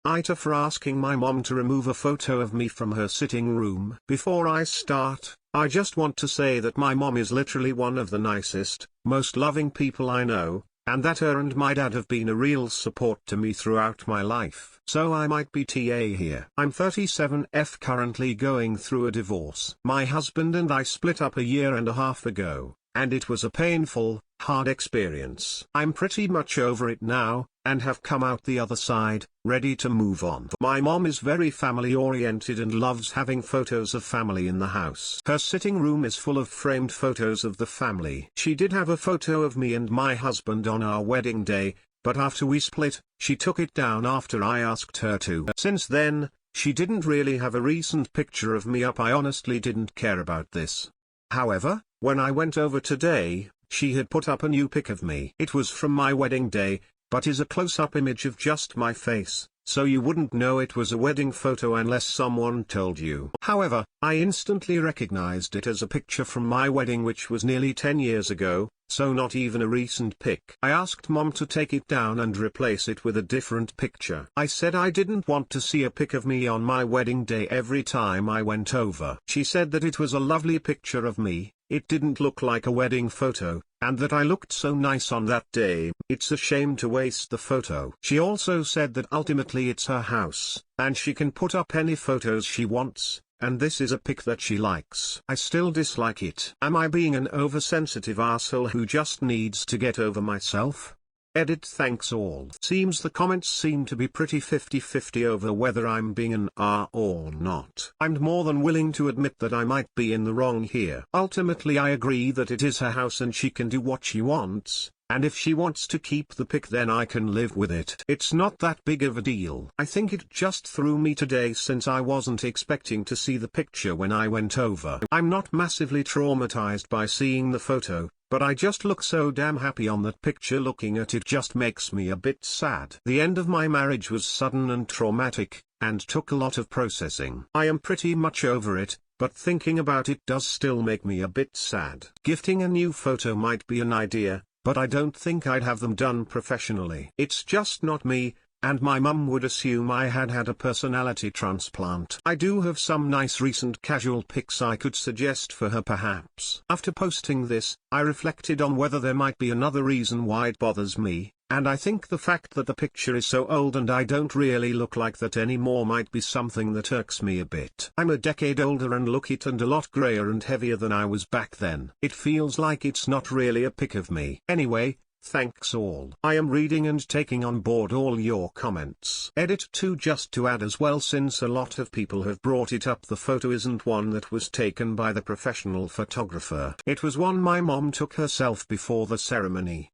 AITA for asking my mom to remove a photo of me from her sitting room. Before I start, I just want to say that my mom is literally one of the nicest, most loving people I know, and that her and my dad have been a real support to me throughout my life. So I might be TA here. I'm 37F, currently going through a divorce. My husband and I split up a year and a half ago, and it was a painful, hard experience. I'm pretty much over it now, and have come out the other side, ready to move on. My mom is very family oriented and loves having photos of family in the house. Her sitting room is full of framed photos of the family. She did have a photo of me and my husband on our wedding day, but after we split, she took it down after I asked her to. Since then, she didn't really have a recent picture of me up. I honestly didn't care about this. However, when I went over today, she had put up a new pic of me. It was from my wedding day, but is a close-up image of just my face, so you wouldn't know it was a wedding photo unless someone told you. However, I instantly recognized it as a picture from my wedding, which was nearly 10 years ago, so not even a recent pic. I asked Mom to take it down and replace it with a different picture. I said I didn't want to see a pic of me on my wedding day every time I went over. She said that it was a lovely picture of me, it didn't look like a wedding photo, and that I looked so nice on that day. It's a shame to waste the photo. She also said that ultimately it's her house, and she can put up any photos she wants, and this is a pic that she likes. I still dislike it. Am I being an oversensitive asshole who just needs to get over myself? Edit. Thanks all. Seems the comments seem to be pretty 50-50 over whether I'm being an or not. I'm more than willing to admit that I might be in the wrong here. Ultimately I agree that it is her house and she can do what she wants, and if she wants to keep the pic then I can live with it. It's not that big of a deal. I think it just threw me today since I wasn't expecting to see the picture when I went over. I'm not massively traumatized by seeing the photo, but I just look so damn happy on that picture. Looking at it just makes me a bit sad. The end of my marriage was sudden and traumatic, and took a lot of processing. I am pretty much over it, but thinking about it does still make me a bit sad. Gifting a new photo might be an idea, but I don't think I'd have them done professionally. It's just not me, and my mum would assume I had had a personality transplant. I do have some nice recent casual pics I could suggest for her perhaps. After posting this, I reflected on whether there might be another reason why it bothers me, and I think the fact that the picture is so old and I don't really look like that anymore might be something that irks me a bit. I'm a decade older and look it and a lot grayer and heavier than I was back then. It feels like it's not really a pic of me. Anyway, thanks all. I am reading and taking on board all your comments. Edit 2. Just to add as well, since a lot of people have brought it up, the photo isn't one that was taken by the professional photographer. It was one my mom took herself before the ceremony.